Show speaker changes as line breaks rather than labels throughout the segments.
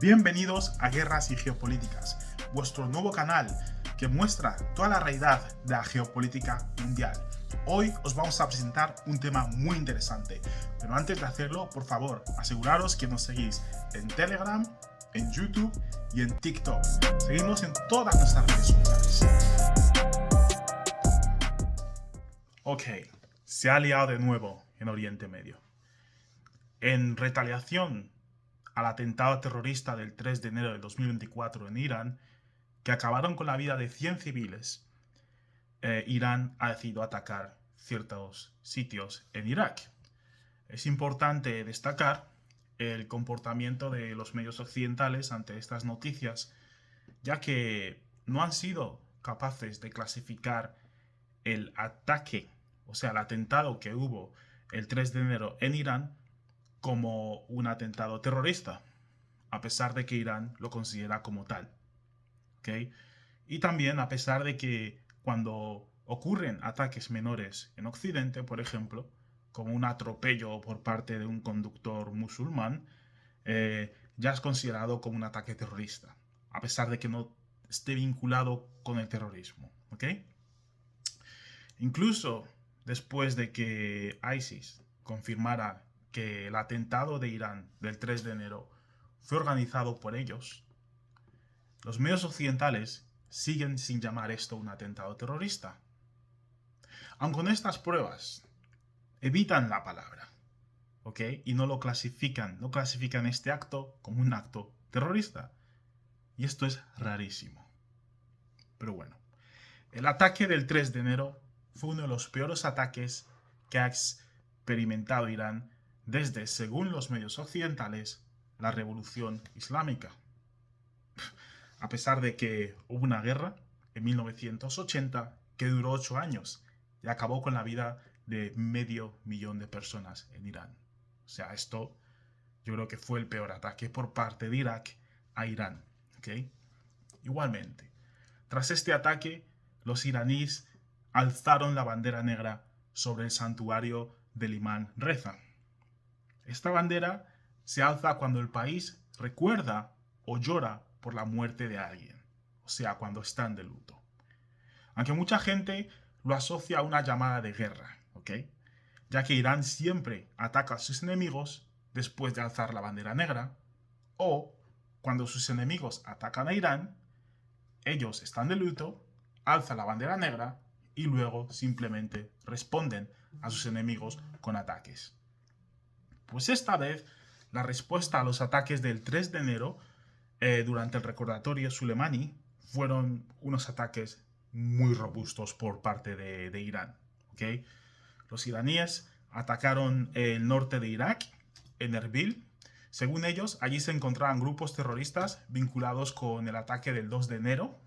Bienvenidos a Guerras y Geopolíticas, vuestro nuevo canal que muestra toda la realidad de la geopolítica mundial. Hoy os vamos a presentar un tema muy interesante, pero antes de hacerlo, por favor, aseguraros que nos seguís en Telegram, en YouTube y en TikTok. Seguimos en todas nuestras redes sociales. Ok, se ha liado de nuevo en Oriente Medio. En retaliación al atentado terrorista del 3 de enero de 2024 en Irán, que acabaron con la vida de 100 civiles, Irán ha decidido atacar ciertos sitios en Irak. Es importante destacar el comportamiento de los medios occidentales ante estas noticias, ya que no han sido capaces de clasificar el ataque, o sea, el atentado que hubo el 3 de enero en Irán como un atentado terrorista, a pesar de que Irán lo considera como tal. ¿Okay? Y también a pesar de que cuando ocurren ataques menores en Occidente, por ejemplo, como un atropello por parte de un conductor musulmán, ya es considerado como un ataque terrorista, a pesar de que no esté vinculado con el terrorismo. ¿Okay? Incluso después de que ISIS confirmara que el atentado de Irán del 3 de enero fue organizado por ellos, los medios occidentales siguen sin llamar esto un atentado terrorista. Aun con estas pruebas, evitan la palabra, ¿ok? Y no clasifican este acto como un acto terrorista. Y esto es rarísimo. Pero bueno, el ataque del 3 de enero fue uno de los peores ataques que ha experimentado Irán desde, según los medios occidentales, la revolución islámica. A pesar de que hubo una guerra en 1980 que duró 8 años y acabó con la vida de 500.000 de personas en Irán. O sea, esto yo creo que fue el peor ataque por parte de Irak a Irán. ¿Okay? Igualmente, tras este ataque, los iraníes alzaron la bandera negra sobre el santuario del imán Reza. Esta bandera se alza cuando el país recuerda o llora por la muerte de alguien, o sea, cuando están de luto. Aunque mucha gente lo asocia a una llamada de guerra, ¿ok? Ya que Irán siempre ataca a sus enemigos después de alzar la bandera negra, o cuando sus enemigos atacan a Irán, ellos están de luto, alzan la bandera negra y luego simplemente responden a sus enemigos con ataques. Pues esta vez, la respuesta a los ataques del 3 de enero durante el recordatorio Soleimani fueron unos ataques muy robustos por parte de Irán. ¿Okay? Los iraníes atacaron el norte de Irak, en Erbil. Según ellos, allí se encontraban grupos terroristas vinculados con el ataque del 2 de enero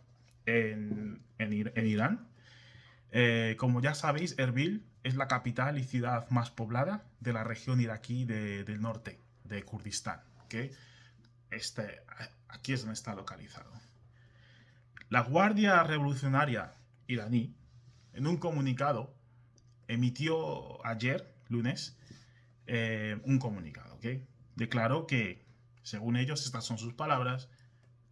en Irán. Como ya sabéis, Erbil es la capital y ciudad más poblada de la región iraquí del norte, de Kurdistán. ¿Okay? Aquí es donde está localizado. La Guardia Revolucionaria iraní, en un comunicado, emitió ayer, lunes, un comunicado. ¿Okay? Declaró que, según ellos, estas son sus palabras,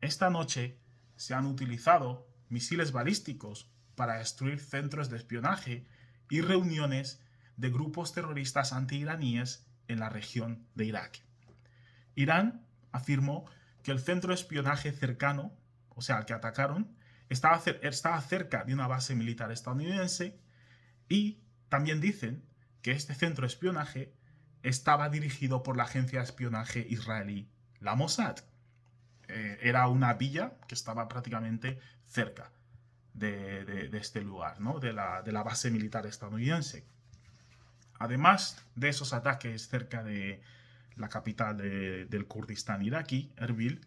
esta noche se han utilizado misiles balísticos para destruir centros de espionaje y reuniones de grupos terroristas anti-iraníes en la región de Irak. Irán afirmó que el centro de espionaje cercano, o sea, el que atacaron, estaba cerca de una base militar estadounidense, y también dicen que este centro de espionaje estaba dirigido por la agencia de espionaje israelí, la Mossad. Era una villa que estaba prácticamente cerca de este lugar, ¿no? de la base militar estadounidense. Además de esos ataques cerca de la capital del Kurdistán iraquí, Erbil,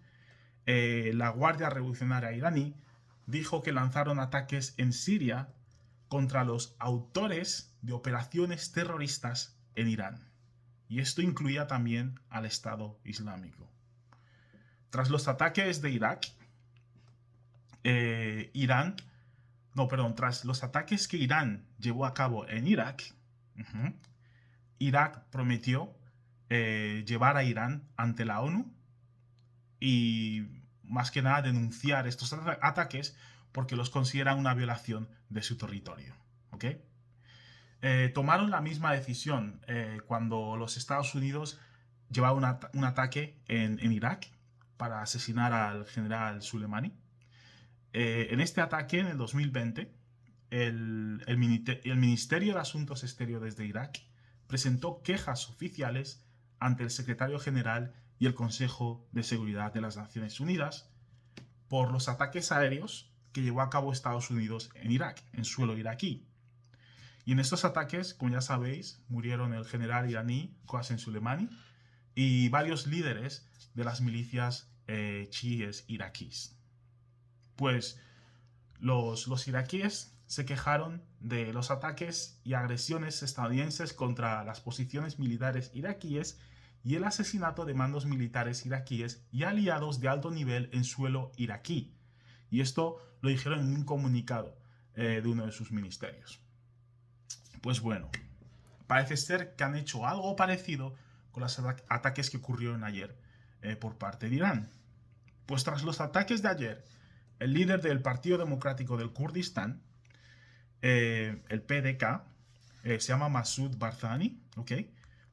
la Guardia Revolucionaria iraní dijo que lanzaron ataques en Siria contra los autores de operaciones terroristas en Irán. Y esto incluía también al Estado Islámico. Tras los ataques de tras los ataques que Irán llevó a cabo en Irak, Irak prometió llevar a Irán ante la ONU y más que nada denunciar estos ataques porque los consideran una violación de su territorio. ¿Ok? Tomaron la misma decisión cuando los Estados Unidos llevaron un ataque en Irak para asesinar al general Soleimani. En este ataque, en el 2020, el Ministerio de Asuntos Exteriores de Irak presentó quejas oficiales ante el secretario general y el Consejo de Seguridad de las Naciones Unidas por los ataques aéreos que llevó a cabo Estados Unidos en Irak, en suelo iraquí. Y en estos ataques, como ya sabéis, murieron el general iraní Qasem Soleimani y varios líderes de las milicias chiíes iraquíes. Pues los iraquíes se quejaron de los ataques y agresiones estadounidenses contra las posiciones militares iraquíes y el asesinato de mandos militares iraquíes y aliados de alto nivel en suelo iraquí. Y esto lo dijeron en un comunicado de uno de sus ministerios. Pues bueno, parece ser que han hecho algo parecido con los ataques que ocurrieron ayer por parte de Irán. Pues tras los ataques de ayer, el líder del Partido Democrático del Kurdistán, el PDK, se llama Masoud Barzani, ¿ok?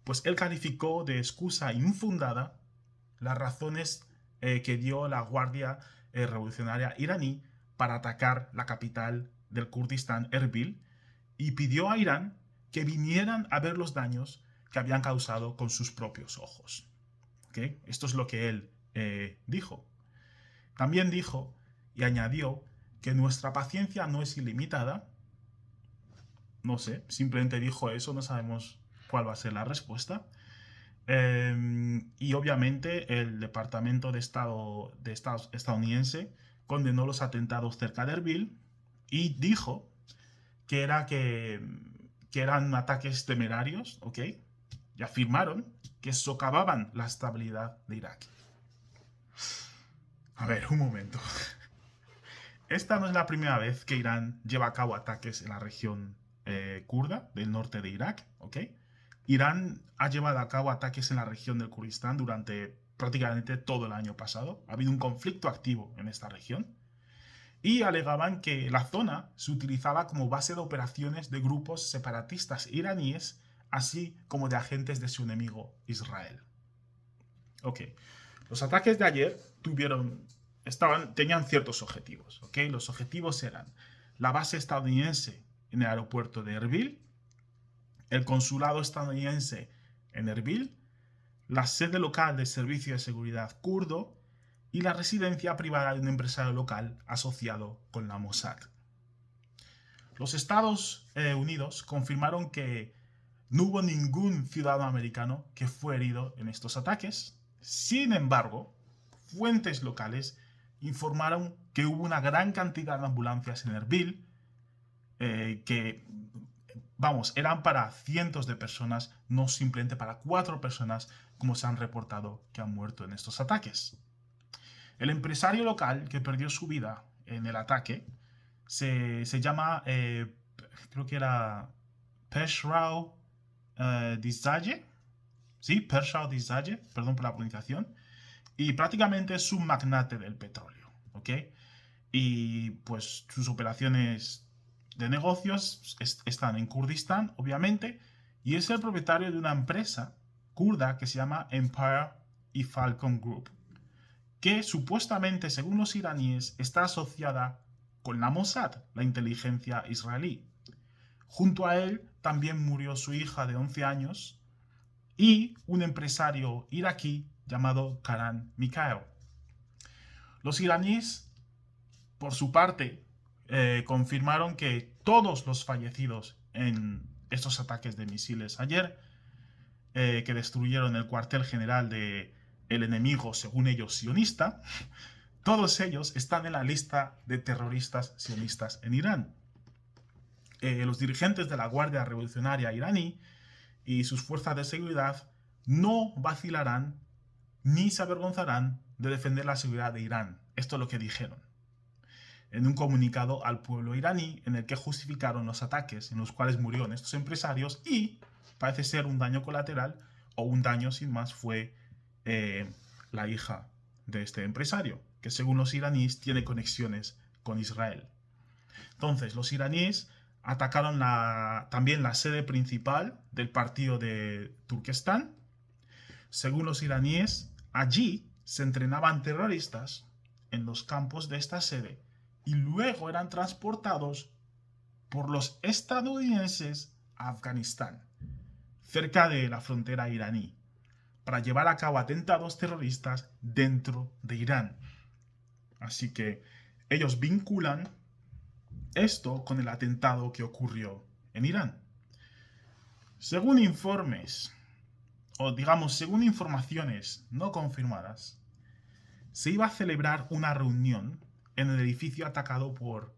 Pues él calificó de excusa infundada las razones que dio la Guardia Revolucionaria iraní para atacar la capital del Kurdistán, Erbil, y pidió a Irán que vinieran a ver los daños que habían causado con sus propios ojos. ¿Okay? Esto es lo que él dijo. También dijo y añadió que nuestra paciencia no es ilimitada. No sé, simplemente dijo eso, no sabemos cuál va a ser la respuesta. Y obviamente el Departamento de Estado estadounidense condenó los atentados cerca de Erbil y dijo que eran ataques temerarios, ¿ok? Y afirmaron que socavaban la estabilidad de Irak. A ver, un momento. Esta no es la primera vez que Irán lleva a cabo ataques en la región kurda del norte de Irak, ¿ok? Irán ha llevado a cabo ataques en la región del Kurdistán durante prácticamente todo el año pasado. Ha habido un conflicto activo en esta región. Y alegaban que la zona se utilizaba como base de operaciones de grupos separatistas iraníes, así como de agentes de su enemigo Israel. Ok, los ataques de ayer tenían ciertos objetivos. ¿Ok? Los objetivos eran la base estadounidense en el aeropuerto de Erbil, el consulado estadounidense en Erbil, la sede local del Servicio de Seguridad kurdo y la residencia privada de un empresario local asociado con la Mossad. Los Estados Unidos confirmaron que no hubo ningún ciudadano americano que fue herido en estos ataques. Sin embargo, fuentes locales informaron que hubo una gran cantidad de ambulancias en Erbil eran para cientos de personas, no simplemente para 4 personas como se han reportado que han muerto en estos ataques. El empresario local que perdió su vida en el ataque se llama, creo que era Peshrau Dizadeh. Sí, Peshrau Dizadeh, perdón por la pronunciación. Y prácticamente es un magnate del petróleo, ¿ok? Y pues sus operaciones de negocios están en Kurdistán, obviamente, y es el propietario de una empresa kurda que se llama Empire y Falcon Group, que supuestamente, según los iraníes, está asociada con la Mossad, la inteligencia israelí. Junto a él también murió su hija de 11 años y un empresario iraquí llamado Karan Mikhail. Los iraníes, por su parte, confirmaron que todos los fallecidos en estos ataques de misiles ayer, que destruyeron el cuartel general del enemigo, según ellos, sionista, todos ellos están en la lista de terroristas sionistas en Irán. Los dirigentes de la Guardia Revolucionaria iraní y sus fuerzas de seguridad no vacilarán ni se avergonzarán de defender la seguridad de Irán. Esto es lo que dijeron en un comunicado al pueblo iraní en el que justificaron los ataques en los cuales murieron estos empresarios y parece ser un daño colateral o un daño sin más fue la hija de este empresario, que según los iraníes tiene conexiones con Israel. Entonces, los iraníes atacaron también la sede principal del partido de Turquestán. Según los iraníes, allí se entrenaban terroristas en los campos de esta sede y luego eran transportados por los estadounidenses a Afganistán, cerca de la frontera iraní, para llevar a cabo atentados terroristas dentro de Irán. Así que ellos vinculan esto con el atentado que ocurrió en Irán. Según informes, o digamos, según informaciones no confirmadas, se iba a celebrar una reunión en el edificio atacado por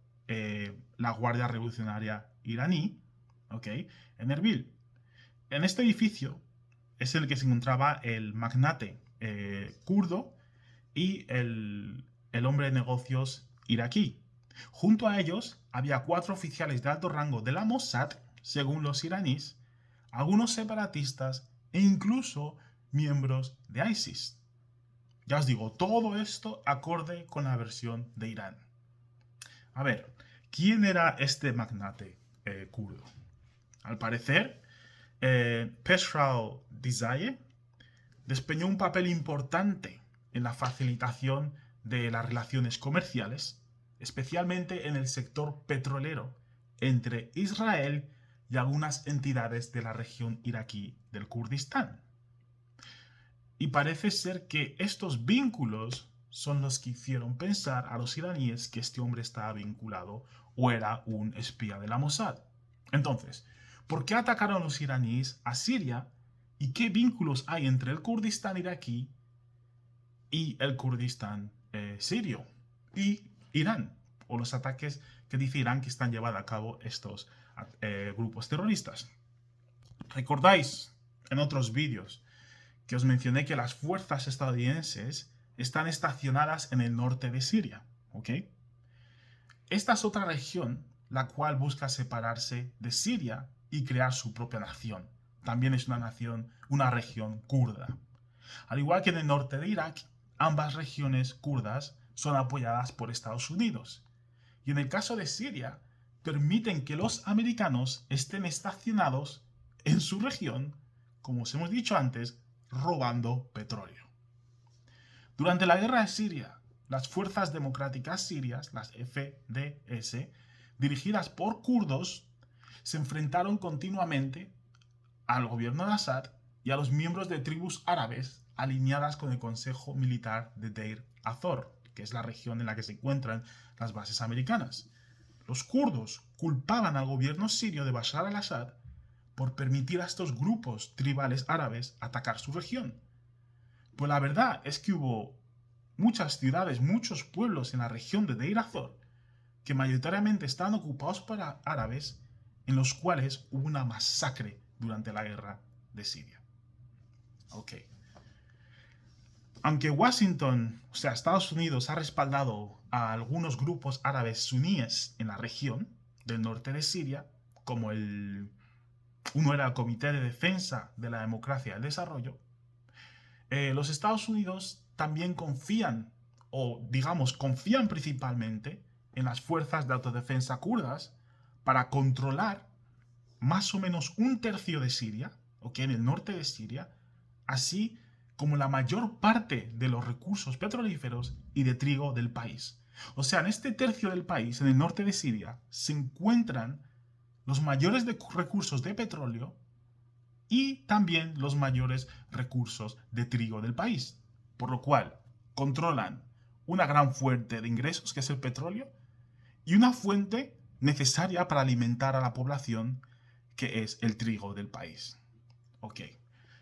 la Guardia Revolucionaria iraní, en Erbil. En este edificio es el que se encontraba el magnate kurdo y el hombre de negocios iraquí. Junto a ellos había 4 oficiales de alto rango de la Mossad, según los iraníes, algunos separatistas e incluso miembros de ISIS. Ya os digo, todo esto acorde con la versión de Irán. A ver, ¿quién era este magnate kurdo? Al parecer, Peshrau Dizaye desempeñó un papel importante en la facilitación de las relaciones comerciales, especialmente en el sector petrolero, entre Israel y algunas entidades de la región iraquí del Kurdistán. Y parece ser que estos vínculos son los que hicieron pensar a los iraníes que este hombre estaba vinculado o era un espía de la Mossad. Entonces, ¿por qué atacaron los iraníes a Siria y qué vínculos hay entre el Kurdistán iraquí y el Kurdistán sirio y Irán, o los ataques que dice Irán que están llevando a cabo estos grupos terroristas? ¿Recordáis en otros vídeos que os mencioné que las fuerzas estadounidenses están estacionadas en el norte de Siria? Esta es otra región la cual busca separarse de Siria y crear su propia nación. También es una región kurda. Al igual que en el norte de Irak, ambas regiones kurdas son apoyadas por Estados Unidos. Y en el caso de Siria, permiten que los americanos estén estacionados en su región, como os hemos dicho antes, robando petróleo. Durante la guerra de Siria, las fuerzas democráticas sirias, las FDS, dirigidas por kurdos, se enfrentaron continuamente al gobierno de Assad y a los miembros de tribus árabes alineadas con el Consejo Militar de Deir Azor, que es la región en la que se encuentran las bases americanas. Los kurdos culpaban al gobierno sirio de Bashar al-Assad por permitir a estos grupos tribales árabes atacar su región. Pues la verdad es que hubo muchas ciudades, muchos pueblos en la región de Deir Azor que mayoritariamente estaban ocupados por árabes, en los cuales hubo una masacre durante la guerra de Siria. Aunque Washington, o sea, Estados Unidos, ha respaldado a algunos grupos árabes suníes en la región del norte de Siria, como uno era el Comité de Defensa de la Democracia y el Desarrollo, los Estados Unidos también confían principalmente en las fuerzas de autodefensa kurdas para controlar más o menos 1/3 de Siria, en el norte de Siria, así como la mayor parte de los recursos petrolíferos y de trigo del país. O sea, en este tercio del país, en el norte de Siria, se encuentran los mayores recursos de petróleo y también los mayores recursos de trigo del país, por lo cual controlan una gran fuente de ingresos, que es el petróleo, y una fuente necesaria para alimentar a la población, que es el trigo del país.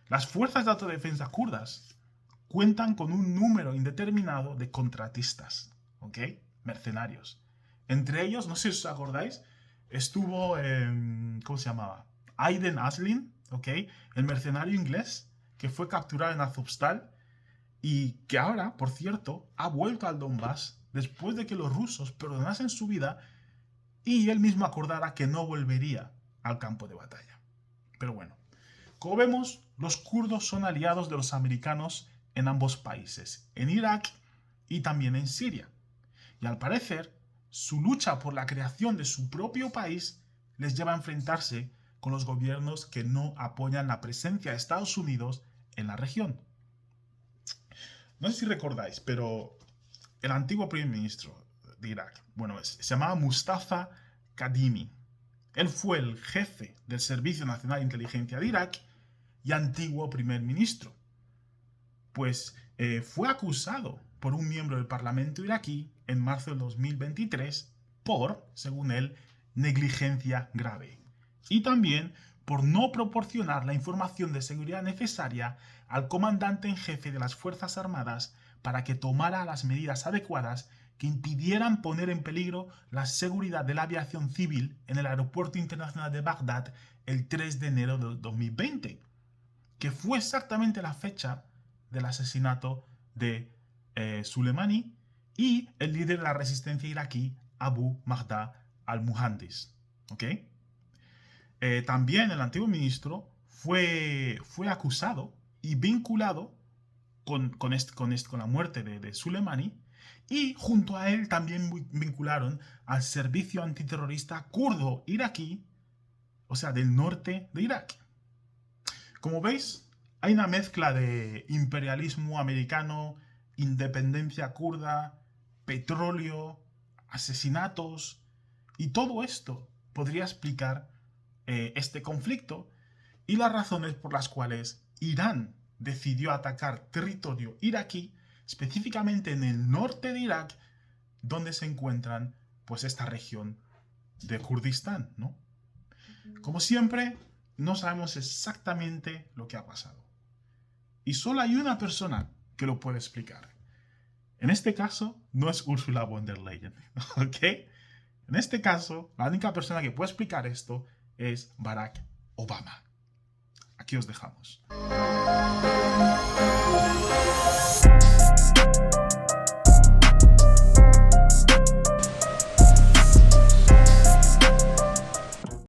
Las fuerzas de autodefensa kurdas cuentan con un número indeterminado de contratistas, mercenarios. Entre ellos, no sé si os acordáis, estuvo, ¿cómo se llamaba? Aiden Aslin, el mercenario inglés que fue capturado en Azovstal y que ahora, por cierto, ha vuelto al Donbass después de que los rusos perdonasen su vida y él mismo acordara que no volvería al campo de batalla. Pero bueno, como vemos, los kurdos son aliados de los americanos en ambos países, en Irak y también en Siria. Y al parecer, su lucha por la creación de su propio país les lleva a enfrentarse con los gobiernos que no apoyan la presencia de Estados Unidos en la región. No sé si recordáis, pero el antiguo primer ministro de Irak, se llamaba Mustafa Kadhimi. Él fue el jefe del Servicio Nacional de Inteligencia de Irak y antiguo primer ministro. Pues fue acusado por un miembro del Parlamento iraquí en marzo del 2023 por, según él, negligencia grave. Y también por no proporcionar la información de seguridad necesaria al comandante en jefe de las Fuerzas Armadas para que tomara las medidas adecuadas que impidieran poner en peligro la seguridad de la aviación civil en el aeropuerto internacional de Bagdad el 3 de enero de 2020, que fue exactamente la fecha del asesinato de Soleimani y el líder de la resistencia iraquí, Abu Mahdi al-Muhandis. ¿Okay? También el antiguo ministro fue acusado y vinculado con la muerte de Soleimani, y junto a él también vincularon al servicio antiterrorista kurdo iraquí, o sea, del norte de Irak. Como veis, hay una mezcla de imperialismo americano, independencia kurda, petróleo, asesinatos, y todo esto podría explicar este conflicto y las razones por las cuales Irán decidió atacar territorio iraquí, específicamente en el norte de Irak, donde se encuentran pues esta región de Kurdistán, ¿no? Como siempre, no sabemos exactamente lo que ha pasado. Y solo hay una persona que lo puede explicar. En este caso, no es Ursula von der Leyen, ¿ok? En este caso, la única persona que puede explicar esto es Barack Obama. Aquí os dejamos.